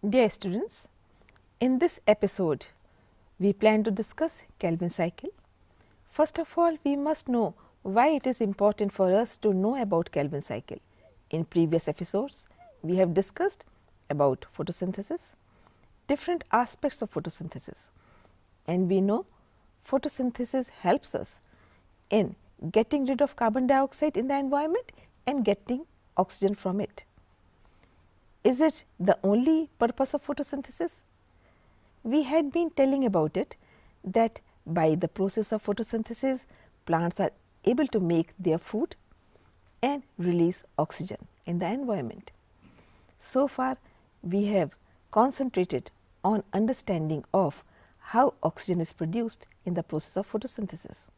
Dear students, in this episode, we plan to discuss Kelvin cycle. First of all, we must know why it is important for us to know about Kelvin cycle. In previous episodes, we have discussed about photosynthesis, different aspects of photosynthesis, and we know photosynthesis helps us in getting rid of carbon dioxide in the environment and getting oxygen from it. Is it the only purpose of photosynthesis? We had been telling about it, that by the process of photosynthesis, plants are able to make their food and release oxygen in the environment. So far, we have concentrated on understanding of how oxygen is produced in the process of photosynthesis.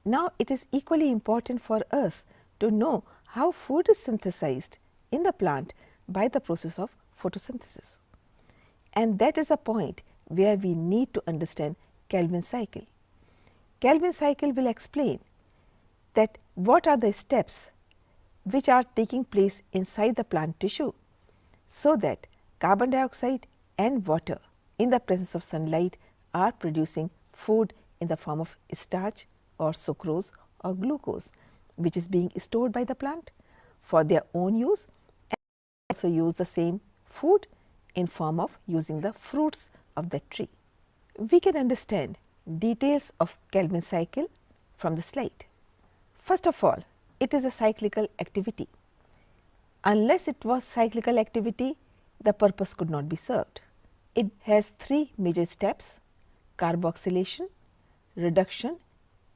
Now, it is equally important for us to know how food is synthesized in the plant by the process of photosynthesis. And that is a point where we need to understand Kelvin cycle. Kelvin cycle will explain that what are the steps which are taking place inside the plant tissue, so that carbon dioxide and water in the presence of sunlight are producing food in the form of starch or sucrose or glucose, which is being stored by the plant for their own use, and also use the same food in form of using the fruits of the tree. We can understand details of Kelvin cycle from the slide. First of all, it is a cyclical activity. Unless it was cyclical activity, the purpose could not be served. It has three major steps: carboxylation, reduction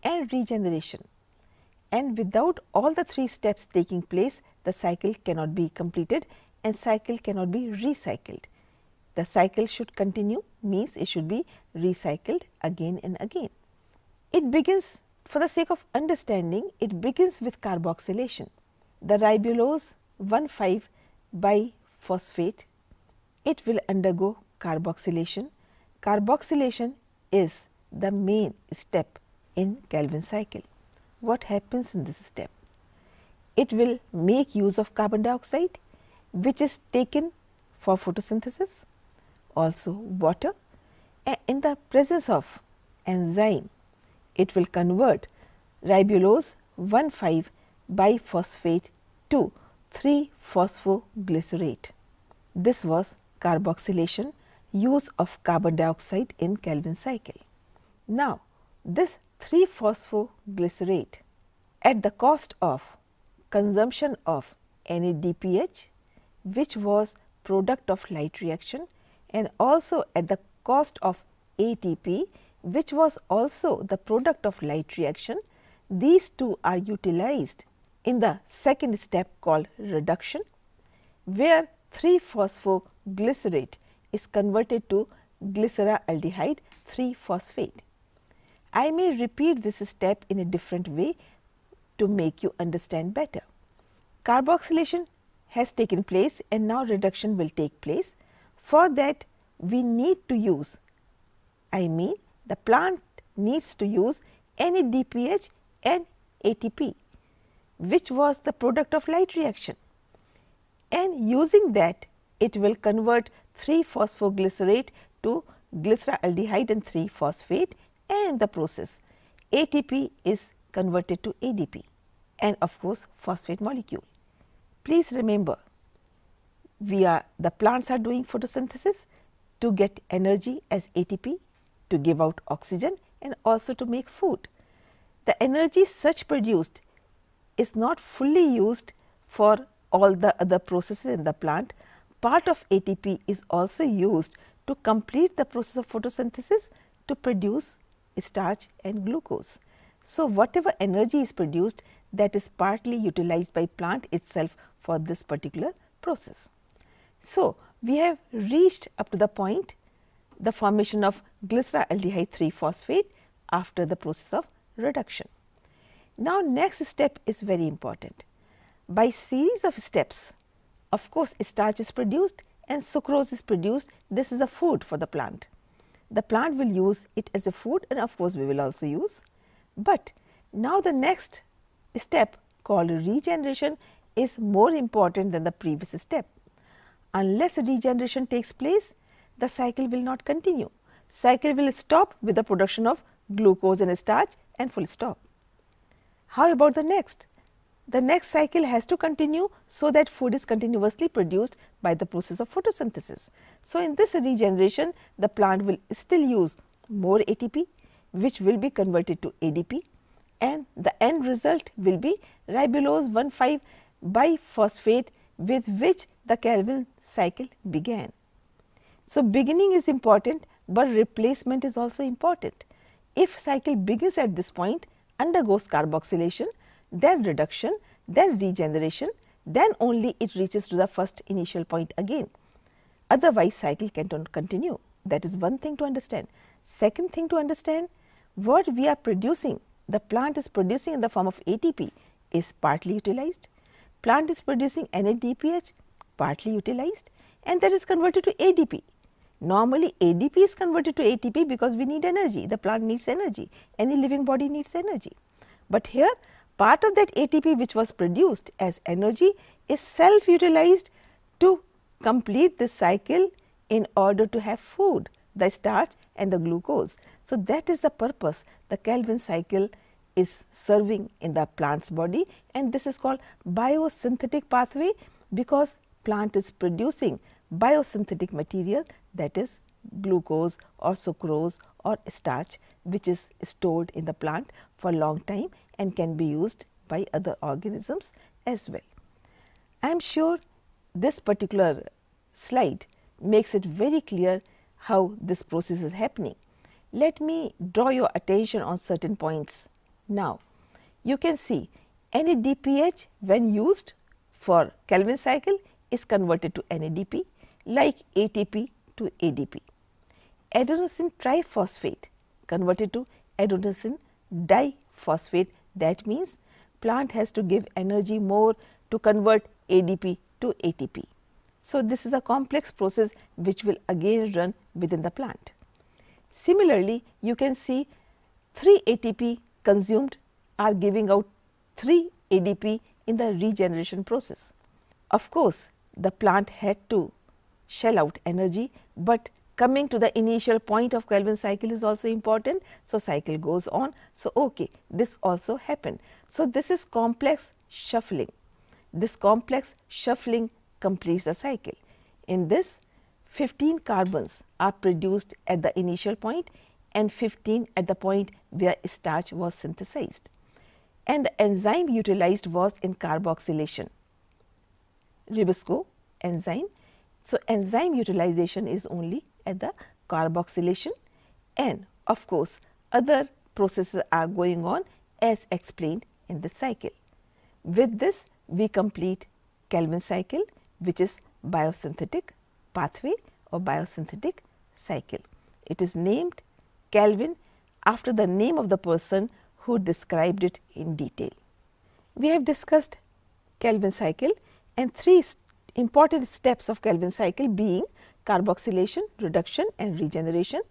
and regeneration. And without all the three steps taking place, the cycle cannot be completed and cycle cannot be recycled. The cycle should continue, means it should be recycled again and again. It begins, for the sake of understanding, it begins with carboxylation. The ribulose 1,5-biphosphate, it will undergo carboxylation. Carboxylation is the main step in Kelvin cycle. What happens in this step? It will make use of carbon dioxide, which is taken for photosynthesis, also water, and in the presence of enzyme, it will convert ribulose 1,5-biphosphate to 3-phosphoglycerate. This was carboxylation, use of carbon dioxide in Kelvin cycle. Now, this 3-phosphoglycerate, at the cost of consumption of NADPH, which was product of light reaction, and also at the cost of ATP, which was also the product of light reaction, these two are utilized in the second step called reduction, where 3-phosphoglycerate is converted to glyceraldehyde 3-phosphate. I may repeat this step in a different way to make you understand better. Carboxylation has taken place and now reduction will take place. For that, we need to use, the plant needs to use NADPH and ATP, which was the product of light reaction, and using that it will convert 3-phosphoglycerate to glyceraldehyde and 3-phosphate, and in the process ATP is converted to ADP and of course phosphate molecule. Please remember, the plants are doing photosynthesis to get energy as ATP, to give out oxygen and also to make food. The energy such produced is not fully used for all the other processes in the plant. Part of ATP is also used to complete the process of photosynthesis to produce starch and glucose. So, whatever energy is produced, that is partly utilized by plant itself for this particular process. So, we have reached up to the point, the formation of glyceraldehyde 3-phosphate after the process of reduction. Now, next step is very important. By series of steps, of course, starch is produced and sucrose is produced. This is a food for the plant. The plant will use it as a food, and of course, we will also use. But now the next step called regeneration is more important than the previous step. Unless regeneration takes place, the cycle will not continue. Cycle will stop with the production of glucose and starch and full stop. How about the next? The next cycle has to continue so that food is continuously produced by the process of photosynthesis. So, in this regeneration, the plant will still use more ATP, which will be converted to ADP, and the end result will be ribulose 1,5 biphosphate, with which the Kelvin cycle began. So, beginning is important, but replacement is also important. If cycle begins at this point, undergoes carboxylation, then reduction, then regeneration, then only it reaches to the first initial point again. Otherwise, cycle cannot continue. That is one thing to understand. Second thing to understand, what we are producing, the plant is producing in the form of ATP is partly utilized. Plant is producing NADPH, partly utilized, and that is converted to ADP. Normally, ADP is converted to ATP because we need energy. The plant needs energy. Any living body needs energy. But here, part of that ATP which was produced as energy is self-utilized to complete this cycle in order to have food, the starch and the glucose. So, that is the purpose the Kelvin cycle is serving in the plant's body, and this is called biosynthetic pathway because plant is producing biosynthetic material, that is glucose or sucrose or starch, which is stored in the plant for a long time and can be used by other organisms as well. I am sure this particular slide makes it very clear how this process is happening. Let me draw your attention on certain points. Now, you can see NADPH when used for Kelvin cycle is converted to NADP like ATP to ADP. Adenosine triphosphate converted to adenosine diphosphate, that means plant has to give energy more to convert ADP to ATP. So, this is a complex process which will again run within the plant. Similarly, you can see 3 ATP consumed are giving out 3 ADP in the regeneration process. Of course, the plant had to shell out energy, but coming to the initial point of Kelvin cycle is also important. So, cycle goes on. So, okay, this also happened. So, this is complex shuffling. This complex shuffling completes the cycle. In this, 15 carbons are produced at the initial point and 15 at the point where starch was synthesized, and the enzyme utilized was in carboxylation, ribosco enzyme. So, enzyme utilization is only at the carboxylation, and of course, other processes are going on as explained in the cycle. With this, we complete Kelvin cycle, which is biosynthetic pathway or biosynthetic cycle. It is named Kelvin after the name of the person who described it in detail. We have discussed Kelvin cycle and 3 important steps of Kelvin cycle being carboxylation, reduction and regeneration.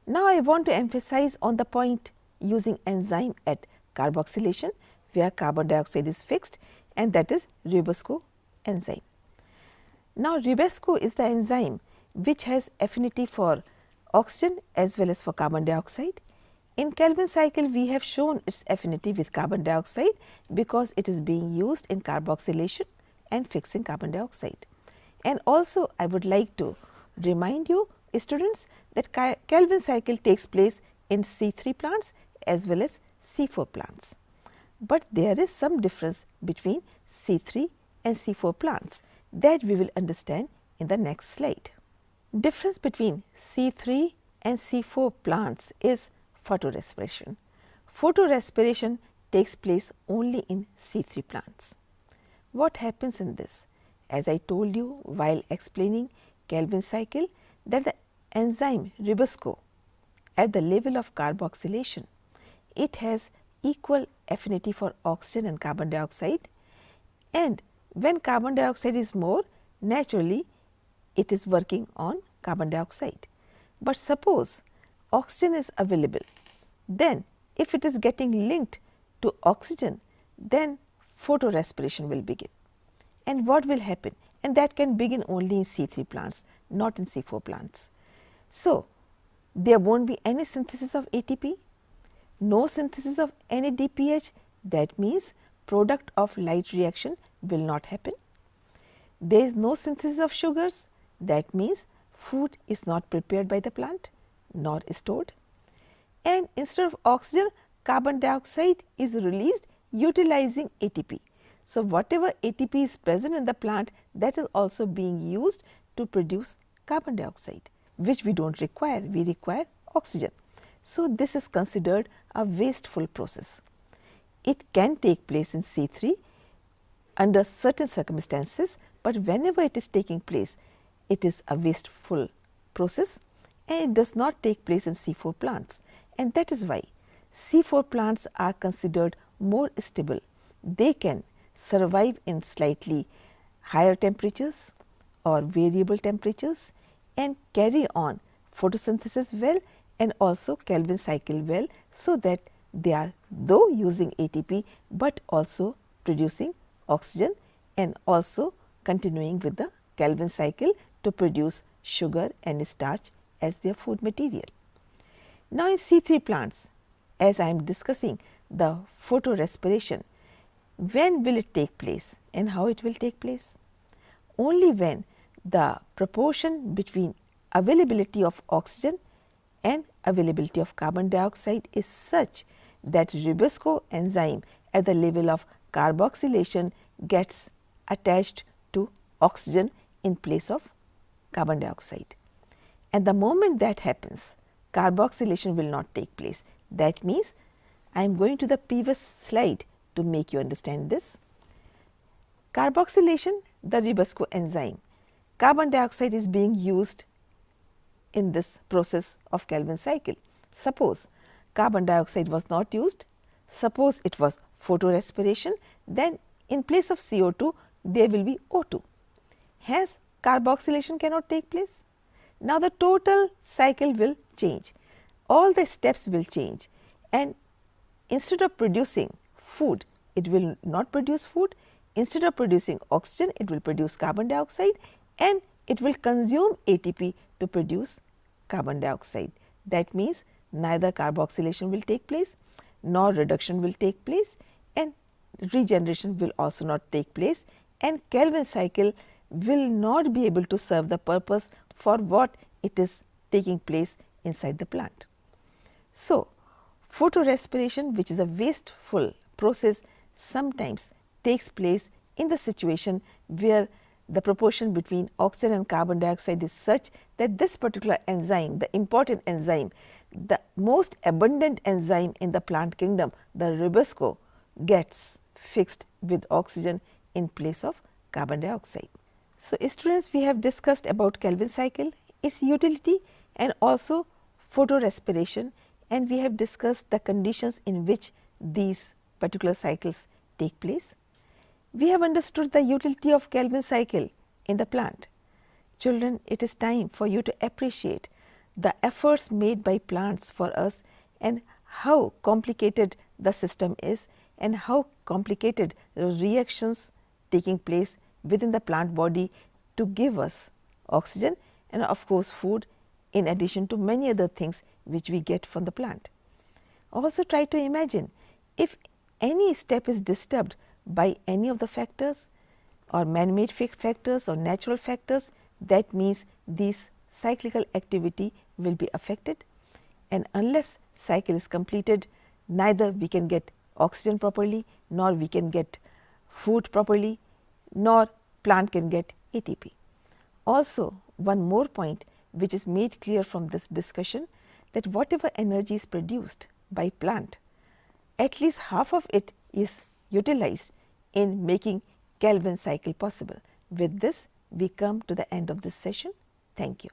Now, I want to emphasize on the point using enzyme at carboxylation, where carbon dioxide is fixed, and that is ribosco enzyme. Now, ribosco is the enzyme which has affinity for oxygen as well as for carbon dioxide. In Kelvin cycle, we have shown its affinity with carbon dioxide because it is being used in carboxylation and fixing carbon dioxide. And also, I would like to remind you students that Kelvin cycle takes place in C3 plants as well as C4 plants. But there is some difference between C3 and C4 plants that we will understand in the next slide. Difference between C3 and C4 plants is photorespiration. Photorespiration takes place only in C3 plants. What happens in this? As I told you while explaining Kelvin cycle, that the enzyme ribosco at the level of carboxylation, it has equal affinity for oxygen and carbon dioxide, and when carbon dioxide is more, naturally it is working on carbon dioxide. But suppose oxygen is available, then if it is getting linked to oxygen, then photorespiration will begin. And what will happen? and that can begin only in C3 plants, not in C4 plants. So, there won't be any synthesis of ATP, no synthesis of NADPH, that means product of light reaction will not happen. There is no synthesis of sugars, that means food is not prepared by the plant nor stored. And instead of oxygen, carbon dioxide is released utilizing ATP. So, whatever ATP is present in the plant, that is also being used to produce carbon dioxide, which we do not require, we require oxygen. So, this is considered a wasteful process. It can take place in C3 under certain circumstances, but whenever it is taking place, it is a wasteful process and it does not take place in C4 plants. And that is why C4 plants are considered more stable. They can survive in slightly higher temperatures or variable temperatures and carry on photosynthesis well and also Kelvin cycle well, so that they are though using ATP, but also producing oxygen and also continuing with the Kelvin cycle to produce sugar and starch as their food material. Now, in C3 plants, as I am discussing the photorespiration, when will it take place and how it will take place? Only when the proportion between availability of oxygen and availability of carbon dioxide is such that Ribosco enzyme at the level of carboxylation gets attached to oxygen in place of carbon dioxide. And the moment that happens, carboxylation will not take place. That means, I am going to the previous slide to make you understand this. Carboxylation, the Ribosco enzyme, carbon dioxide is being used in this process of Kelvin cycle. Suppose carbon dioxide was not used, suppose it was photorespiration, then in place of CO2 there will be O2. Hence, carboxylation cannot take place. Now, the total cycle will change, all the steps will change, and instead of producing food, it will not produce food. Instead of producing oxygen, it will produce carbon dioxide and it will consume ATP to produce carbon dioxide. That means, neither carboxylation will take place nor reduction will take place and regeneration will also not take place, and Kelvin cycle will not be able to serve the purpose for what it is taking place inside the plant. So, photorespiration, which is a wasteful process, sometimes takes place in the situation where the proportion between oxygen and carbon dioxide is such that this particular enzyme, the important enzyme, the most abundant enzyme in the plant kingdom, the Ribosco, gets fixed with oxygen in place of carbon dioxide. So, students, we have discussed about Kelvin cycle, its utility and also photorespiration, and we have discussed the conditions in which these particular cycles take place. We have understood the utility of Kelvin cycle in the plant. Children, it is time for you to appreciate the efforts made by plants for us and how complicated the system is and how complicated the reactions taking place within the plant body to give us oxygen and of course food, in addition to many other things which we get from the plant. Also try to imagine, if any step is disturbed by any of the factors or man-made factors or natural factors, that means this cyclical activity will be affected, and unless cycle is completed, neither we can get oxygen properly, nor we can get food properly, nor plant can get ATP. Also, one more point which is made clear from this discussion, that whatever energy is produced by plant, at least half of it is utilized in making Kelvin cycle possible. With this, we come to the end of this session. Thank you.